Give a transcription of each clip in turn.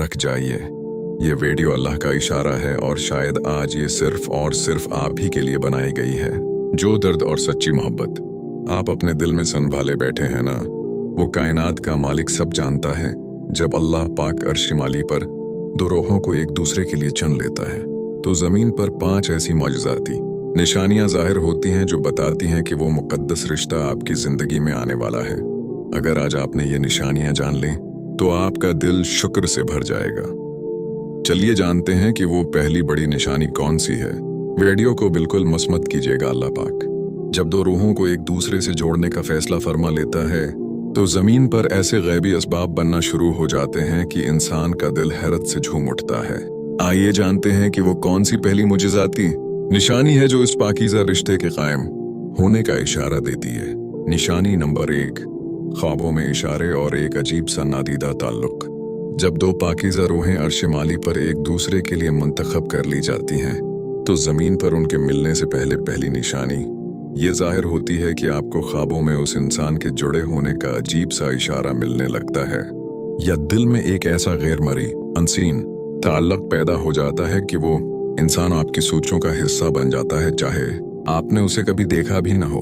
रख जाइए। ये वीडियो अल्लाह का इशारा है और शायद आज ये सिर्फ और सिर्फ आप ही के लिए बनाई गई है। जो दर्द और सच्ची मोहब्बत आप अपने दिल में संभाले बैठे हैं ना, वो कायनात का मालिक सब जानता है। जब अल्लाह पाक अर्श माली पर दो रूहों को एक दूसरे के लिए चुन लेता है तो जमीन पर 5 ऐसी मौजज़ाती निशानियां जाहिर होती हैं जो बताती हैं कि वो मुकद्दस रिश्ता आपकी जिंदगी में आने वाला है। अगर आज आपने ये निशानियां जान ली तो आपका दिल शुक्र से भर जाएगा। चलिए जानते हैं कि वो पहली बड़ी निशानी कौन सी है। वीडियो को बिल्कुल मसमत कीजिएगा। अल्लाह पाक जब दो रूहों को एक दूसरे से जोड़ने का फैसला फरमा लेता है तो जमीन पर ऐसे गैबी असबाब बनना शुरू हो जाते हैं कि इंसान का दिल हैरत से झूम उठता है। आइए जानते हैं कि वो कौन सी पहली मुजिज़ाती निशानी है जो इस पाकीज़ा रिश्ते के कायम होने का इशारा देती है। निशानी नंबर 1, ख्वाबों में इशारे और एक अजीब सा नादीदा ताल्लुक। जब दो पाकीज़ा रूहें अर्श माली पर एक दूसरे के लिए मुंतखब कर ली जाती हैं तो जमीन पर उनके मिलने से पहले पहली निशानी ये जाहिर होती है कि आपको ख्वाबों में उस इंसान के जुड़े होने का अजीब सा इशारा मिलने लगता है, या दिल में एक ऐसा गैर मरी अनसीन ताल्लुक पैदा हो जाता है कि वो इंसान आपकी सोचों का हिस्सा बन जाता है। चाहे आपने उसे कभी देखा भी न हो,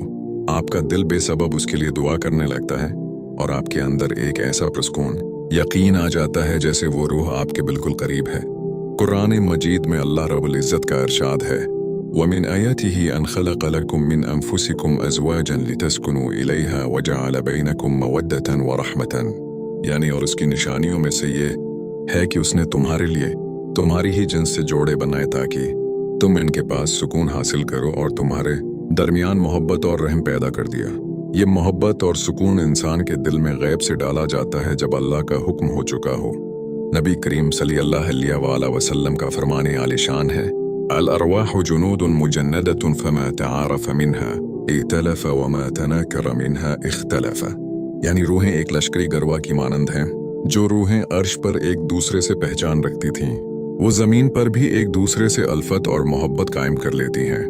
आपका दिल बेसबब उसके लिए दुआ करने लगता है और आपके अंदर एक ऐसा पुरस्कून यकीन आ जाता है जैसे वो रूह आपके बिल्कुल करीब है। कुरान मजीद में अल्लाह रब्बुल इज़्ज़त का इरशाद है, वमिन आयातिही अन खलक़ लकुम मिन अनफुसिकुम अज़वाजन लितस्कुनू इलैहा वजअल बैनकुम मवद्दतन व रहमतन। यानी और उसकी निशानियों में से ये है कि उसने तुम्हारे लिए तुम्हारी ही जिन्स से जोड़े बनाए ताकि तुम इनके पास सुकून हासिल करो, और तुम्हारे दरमियान मोहब्बत और रहम पैदा कर दिया। ये मोहब्बत और सुकून इंसान के दिल में गैब से डाला जाता है जब अल्लाह का हुक्म हो चुका हो। नबी करीम सल्लल्लाहु अलैहि वसल्लम का फरमाने आलिशान है, अल अरवाहु जुनूदुन मुजन्नदतुन फमा तआरफ मिन्हा इख्तलफ वमा तनाकरा मिन्हा इख्तलफ। यानी रूहें एक लश्करी गरवा की मानंद हैं। जो रूहें अर्श पर एक दूसरे से पहचान रखती थीं वो जमीन पर भी एक दूसरे से अल्फत और मोहब्बत कायम कर लेती हैं।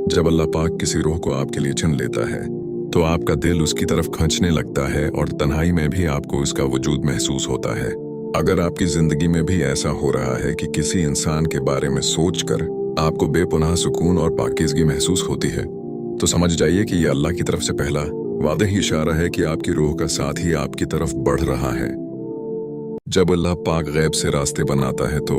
जब अल्लाह पाक किसी रूह को आपके लिए चुन लेता है तो आपका दिल उसकी तरफ खींचने लगता है और तन्हाई में भी आपको उसका वजूद महसूस होता है। अगर आपकी जिंदगी में भी ऐसा हो रहा है कि किसी इंसान के बारे में सोचकर आपको बेपनाह सुकून और पाकीज़गी महसूस होती है तो समझ जाइए कि यह अल्लाह की तरफ से पहला वादह इशारा है कि आपकी रूह का साथ ही आपकी तरफ बढ़ रहा है। जब अल्लाह पाक गैब से रास्ते बनाता है तो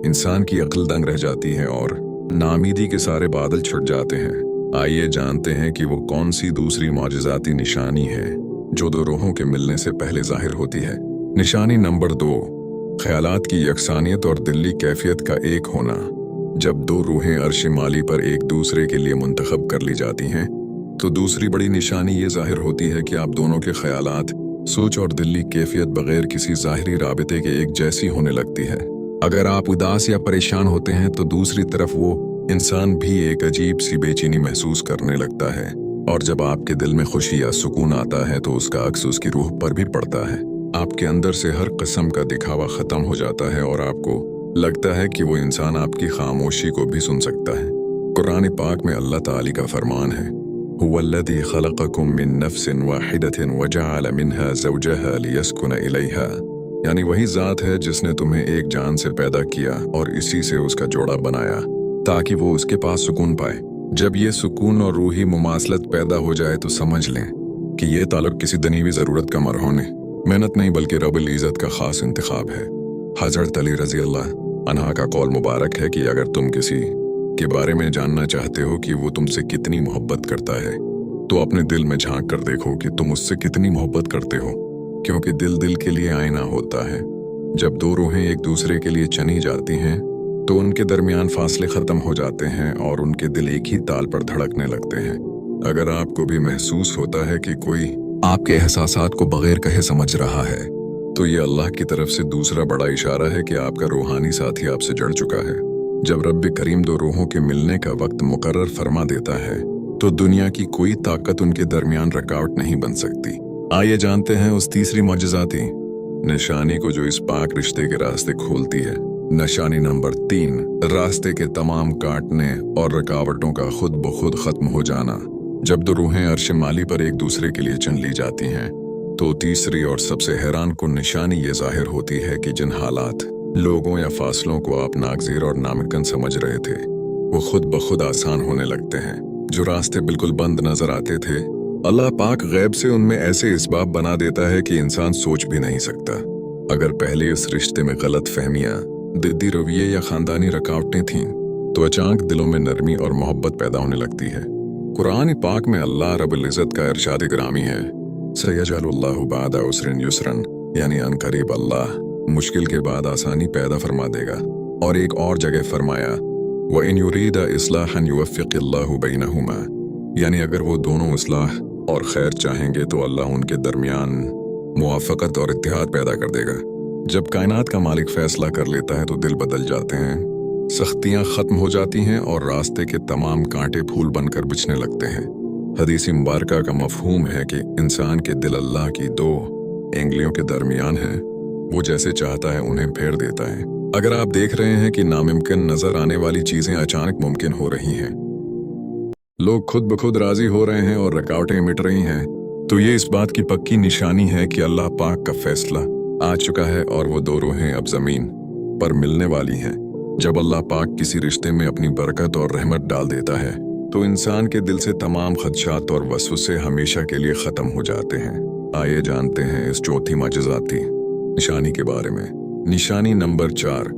इंसान की अक्ल दंग रह जाती है और नामीदी के सारे बादल छुट जाते हैं। आइए जानते हैं कि वो कौन सी दूसरी मौजज़ाती निशानी है जो दो रूहों के मिलने से पहले जाहिर होती है। निशानी नंबर 2, ख्यालात की यकसानियत और दिली कैफियत का एक होना। जब दो रूहें अर्श माली पर एक दूसरे के लिए मुंतखब कर ली जाती हैं तो दूसरी बड़ी निशानी ये जाहिर होती है कि आप दोनों के ख्यालात, सोच और दिली कैफियत बगैर किसी ज़ाहिरी राबिते के एक जैसी होने लगती है। अगर आप उदास या परेशान होते हैं तो दूसरी तरफ वो इंसान भी एक अजीब सी बेचैनी महसूस करने लगता है, और जब आपके दिल में खुशी या सुकून आता है तो उसका अक्स उसकी रूह पर भी पड़ता है। आपके अंदर से हर किस्म का दिखावा खत्म हो जाता है और आपको लगता है कि वो इंसान आपकी खामोशी को भी सुन सकता है। कुरान पाक में अल्लाह ताली का फरमान है, हुवल्लज़ी खलक़कुम मिन नफ्सिन वाहिदतिन वजअल मिन्हा ज़ौजहा लियस्कुना इलैहा। यानी वही ज़ात है जिसने तुम्हें एक जान से पैदा किया और इसी से उसका जोड़ा बनाया ताकि वो उसके पास सुकून पाए। जब ये सुकून और रूही मुमासलत पैदा हो जाए तो समझ लें कि ये ताल्लुक किसी दनीवी ज़रूरत का मरहोने मेहनत नहीं बल्कि रब्बुल इज़्ज़त का ख़ास इंतखाब है। हज़रत अली रज़ी अल्लाह अन्हा का कौल मुबारक है कि अगर तुम किसी के बारे में जानना चाहते हो कि वो तुमसे कितनी मोहब्बत करता है तो अपने दिल में झांक कर देखो कि तुम उससे कितनी मोहब्बत करते हो, क्योंकि दिल दिल के लिए आईना होता है। जब दो रूहें एक दूसरे के लिए चनी जाती हैं तो उनके दरमियान फासले खत्म हो जाते हैं और उनके दिल एक ही ताल पर धड़कने लगते हैं। अगर आपको भी महसूस होता है कि कोई आपके एहसासात को बगैर कहे समझ रहा है तो ये अल्लाह की तरफ से दूसरा बड़ा इशारा है कि आपका रूहानी साथी आपसे जुड़ चुका है। जब रब्बे करीम दो रूहों के मिलने का वक्त मुकर्रर फरमा देता है तो दुनिया की कोई ताकत उनके दरमियान रुकावट नहीं बन सकती। आइए जानते हैं उस तीसरी मौजज़ाती निशानी को जो इस पाक रिश्ते के रास्ते खोलती है। निशानी नंबर 3, रास्ते के तमाम काटने और रुकावटों का खुद ब खुद खत्म हो जाना। जब दो रूहें अर्श माली पर एक दूसरे के लिए चुन ली जाती हैं तो तीसरी और सबसे हैरान कुन निशानी ये जाहिर होती है कि जिन हालात लोगों या फासलों को आप नागजीर और नामुमकिन समझ रहे थे, वो खुद ब खुद आसान होने लगते हैं। जो रास्ते बिल्कुल बंद नजर आते थे, अल्लाह पाक गैब से उनमें ऐसे इसबाब बना देता है कि इंसान सोच भी नहीं सकता। अगर पहले इस रिश्ते में गलत फहमियां, जिद्दी रवैये या खानदानी रुकावटें थीं, तो अचानक दिलों में नरमी और मोहब्बत पैदा होने लगती है। कुरान पाक में अल्लाह रब्बुल इज़्ज़त का इरशाद ग्रामी है, सयजअलुल्लाहु बअदा उसरिन युसरन, यानी अनकरीब अल्लाह मुश्किल के बाद आसानी पैदा फरमा देगा। और एक और जगह फरमाया, व इन युरीदा इस्लाहन युवफ़्फ़िक़िल्लाहु बैनहुमा, यानी अगर वो दोनों इस्लाह और खैर चाहेंगे तो अल्लाह उनके दरमियान मुआफ़क़त और इत्तेहाद पैदा कर देगा। जब कायनात का मालिक फैसला कर लेता है तो दिल बदल जाते हैं, सख्तियाँ ख़त्म हो जाती हैं और रास्ते के तमाम कांटे फूल बनकर बिछने लगते हैं। हदीस मुबारका का मफ़हूम है कि इंसान के दिल अल्लाह की दो एंगलियों के दरमियान है, वो जैसे चाहता है उन्हें फेर देता है। अगर आप देख रहे हैं कि नामुमकिन नजर आने वाली चीजें अचानक मुमकिन हो रही हैं, लोग खुद ब खुद राजी हो रहे हैं और रुकावटें मिट रही हैं, तो ये इस बात की पक्की निशानी है कि अल्लाह पाक का फैसला आ चुका है और वो दो रूहें अब जमीन पर मिलने वाली हैं। जब अल्लाह पाक किसी रिश्ते में अपनी बरकत और रहमत डाल देता है तो इंसान के दिल से तमाम खदशात और वसवसे हमेशा के लिए खत्म हो जाते हैं। आइए जानते हैं इस चौथी माजिज़ाती निशानी के बारे में। निशानी नंबर 4,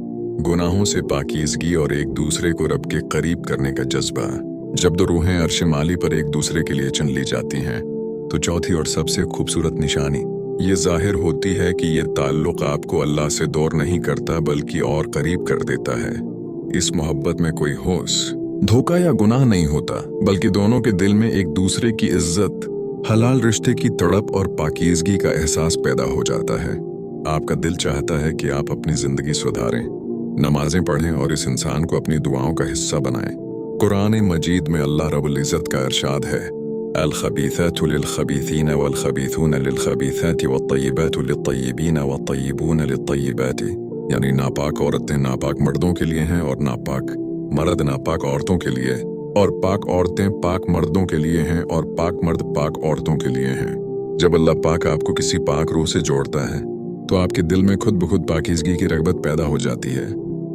गुनाहों से पाकीज़गी और एक दूसरे को रब के करीब करने का जज्बा। जब दो रूहें अर्श माली पर एक दूसरे के लिए चुन ली जाती हैं, तो चौथी और सबसे खूबसूरत निशानी ये जाहिर होती है कि ये ताल्लुक आपको अल्लाह से दूर नहीं करता बल्कि और करीब कर देता है। इस मोहब्बत में कोई होश, धोखा या गुनाह नहीं होता, बल्कि दोनों के दिल में एक दूसरे की इज्जत, हलाल रिश्ते की तड़प और पाकीज़गी का एहसास पैदा हो जाता है। आपका दिल चाहता है कि आप अपनी जिंदगी सुधारें, नमाजें पढ़ें और इस इंसान को अपनी दुआओं का हिस्सा बनाएं। कुरान मजीद में अल्लाह रब्बुल इज़्ज़त का इरशाद है, अल-खबीथातु लिल-खबीथीन वल-खबीथून लिल-खबीथाति वत-तय्यिबातु लित-तय्यिबीन वत-तय्यिबून लित-तय्यिबाति, यानी नापाक औरतें नापाक मर्दों के लिए हैं और नापाक मर्द नापाक औरतों के लिए, और पाक औरतें पाक मर्दों के लिए हैं और पाक मर्द पाक औरतों के लिए हैं। जब अल्लाह पाक आपको किसी पाक रूह से जोड़ता है तो आपके दिल में खुद ब खुद पाकीज़गी की रग़बत पैदा हो जाती है।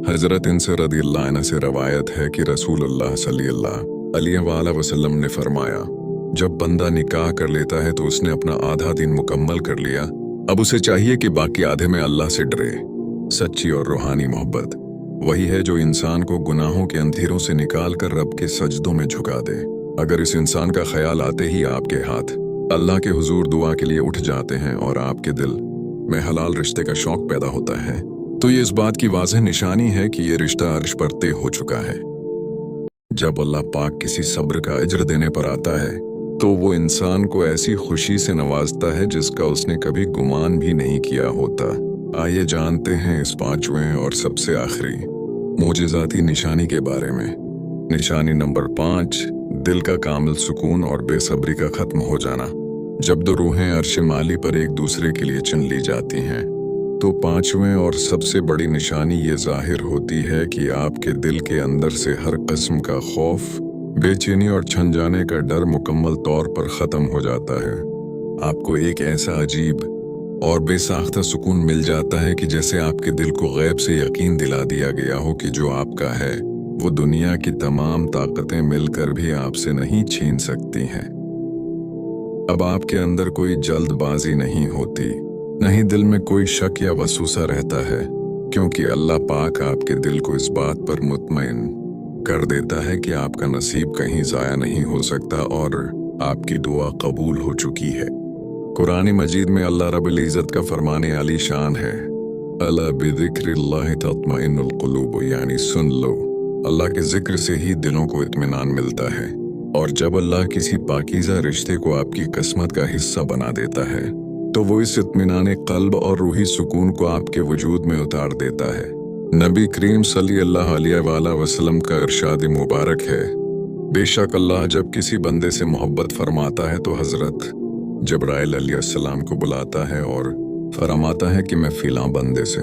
हज़रत इनसे रज़ियल्लाहु अन्हु से रवायत है कि रसूलुल्लाह सल्लल्लाहु अलैहि वसल्लम ने फरमाया, जब बंदा निकाह कर लेता है तो उसने अपना आधा दिन मुकम्मल कर लिया, अब उसे चाहिए कि बाकी आधे में अल्लाह से डरे। सच्ची और रूहानी मोहब्बत वही है जो इंसान को गुनाहों के अंधेरों से निकाल कर रब के सजदों में झुका दे। अगर इस इंसान का ख्याल आते ही आपके हाथ अल्लाह के हुजूर दुआ के लिए उठ जाते हैं और आपके दिल में हलाल रिश्ते का शौक पैदा होता है, तो ये इस बात की वाज़ेह निशानी है कि ये रिश्ता अर्श पर तय हो चुका है। जब अल्लाह पाक किसी सब्र का अजर देने पर आता है तो वो इंसान को ऐसी खुशी से नवाजता है जिसका उसने कभी गुमान भी नहीं किया होता। आइए जानते हैं इस 5वें और सबसे आखिरी मोजिज़ाती निशानी के बारे में। निशानी नंबर 5, दिल का कामिल सुकून और बेसब्री का खत्म हो जाना। जब दो रूहें अर्श माली पर एक दूसरे के लिए चुन ली जाती हैं, तो 5वें और सबसे बड़ी निशानी ये जाहिर होती है कि आपके दिल के अंदर से हर किस्म का खौफ, बेचैनी और छन जाने का डर मुकम्मल तौर पर ख़त्म हो जाता है। आपको एक ऐसा अजीब और बेसाख्ता सुकून मिल जाता है कि जैसे आपके दिल को गैब से यकीन दिला दिया गया हो कि जो आपका है वो दुनिया की तमाम ताकतें मिलकर भी आपसे नहीं छीन सकती हैं। अब आपके अंदर कोई जल्दबाजी नहीं होती, नहीं दिल में कोई शक या वसूसा रहता है, क्योंकि अल्लाह पाक आपके दिल को इस बात पर मुतमईन कर देता है कि आपका नसीब कहीं ज़ाया नहीं हो सकता और आपकी दुआ कबूल हो चुकी है। कुरान मजीद में अल्लाह रब्बुल इज़्ज़त का फरमाने आली शान है, अला बिज़िक्रिल्लाहि तत्मइन्नुल क़ुलूब, यानी सुन लो, अल्लाह के जिक्र से ही दिलों को इत्मीनान मिलता है। और जब अल्लाह किसी पाकीज़ा रिश्ते को आपकी किस्मत का हिस्सा बना देता है तो वो इस इत्मीनान क़ल्ब और रूही सुकून को आपके वजूद में उतार देता है। नबी करीम सल्लल्लाहु अलैहि वसल्लम का इरशाद मुबारक है, बेशक अल्लाह जब किसी बंदे से मोहब्बत फरमाता है तो हज़रत जब्राइल अलैहिस्सलाम को बुलाता है और फरमाता है कि मैं फ़िलां बंदे से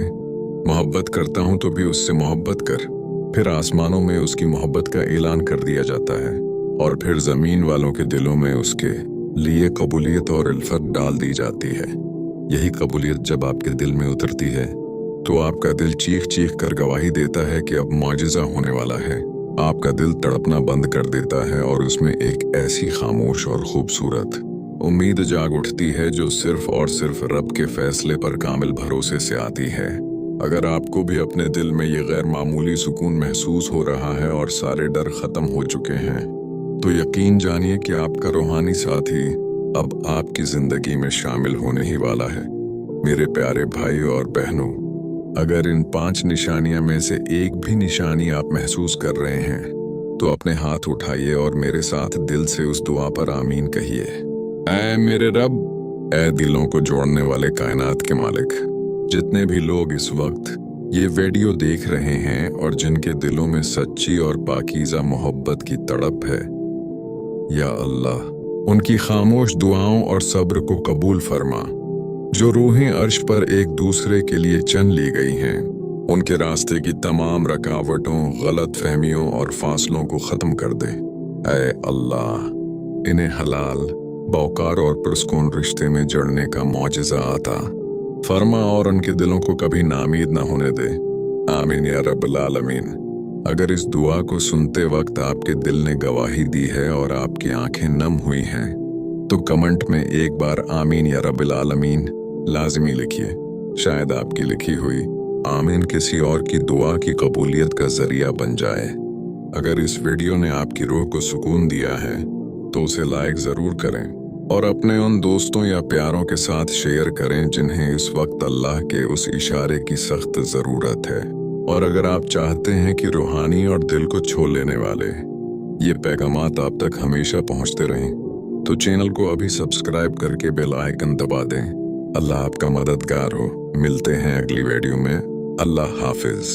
मोहब्बत करता हूँ तो भी उससे मोहब्बत कर। फिर आसमानों में उसकी मोहब्बत का ऐलान कर दिया जाता है और फिर ज़मीन वालों के दिलों में उसके लिए कबूलियत और उल्फत डाल दी जाती है। यही कबूलियत जब आपके दिल में उतरती है तो आपका दिल चीख चीख कर गवाही देता है कि अब मौजज़ा होने वाला है। आपका दिल तड़पना बंद कर देता है और उसमें एक ऐसी खामोश और खूबसूरत उम्मीद जाग उठती है जो सिर्फ और सिर्फ रब के फैसले पर कामिल भरोसे से आती है। अगर आपको भी अपने दिल में ये गैर मामूली सुकून महसूस हो रहा है और सारे डर खत्म हो चुके हैं, तो यकीन जानिए कि आपका रूहानी साथी अब आपकी जिंदगी में शामिल होने ही वाला है। मेरे प्यारे भाई और बहनों, अगर इन 5 निशानियां में से एक भी निशानी आप महसूस कर रहे हैं तो अपने हाथ उठाइए और मेरे साथ दिल से उस दुआ पर आमीन कहिए। ऐ मेरे रब, ऐ दिलों को जोड़ने वाले कायनात के मालिक, जितने भी लोग इस वक्त ये वीडियो देख रहे हैं और जिनके दिलों में सच्ची और पाकीज़ा मोहब्बत की तड़प है, या अल्लाह उनकी खामोश दुआओं और सब्र को कबूल फरमा। जो रूहें अर्श पर एक दूसरे के लिए चन ली गई हैं, उनके रास्ते की तमाम रुकावटों, गलत फहमियों और फासलों को ख़त्म कर दे। ऐ अल्लाह, इन्हें हलाल, बौकार और पुरस्कून रिश्ते में जड़ने का मौजज़ा आता फरमा और उनके दिलों को कभी नामीद न होने दे। आमीन या रब्बल आलमीन। अगर इस दुआ को सुनते वक्त आपके दिल ने गवाही दी है और आपकी आंखें नम हुई हैं, तो कमेंट में एक बार आमीन या रब्बल आलमीन लाजमी लिखिए। शायद आपकी लिखी हुई आमीन किसी और की दुआ की कबूलियत का जरिया बन जाए। अगर इस वीडियो ने आपकी रूह को सुकून दिया है तो उसे लाइक ज़रूर करें और अपने उन दोस्तों या प्यारों के साथ शेयर करें जिन्हें इस वक्त अल्लाह के उस इशारे की सख्त ज़रूरत है। और अगर आप चाहते हैं कि रूहानी और दिल को छू लेने वाले ये पैगामात आप तक हमेशा पहुंचते रहें, तो चैनल को अभी सब्सक्राइब करके बेल आइकन दबा दें। अल्लाह आपका मददगार हो। मिलते हैं अगली वीडियो में। अल्लाह हाफिज।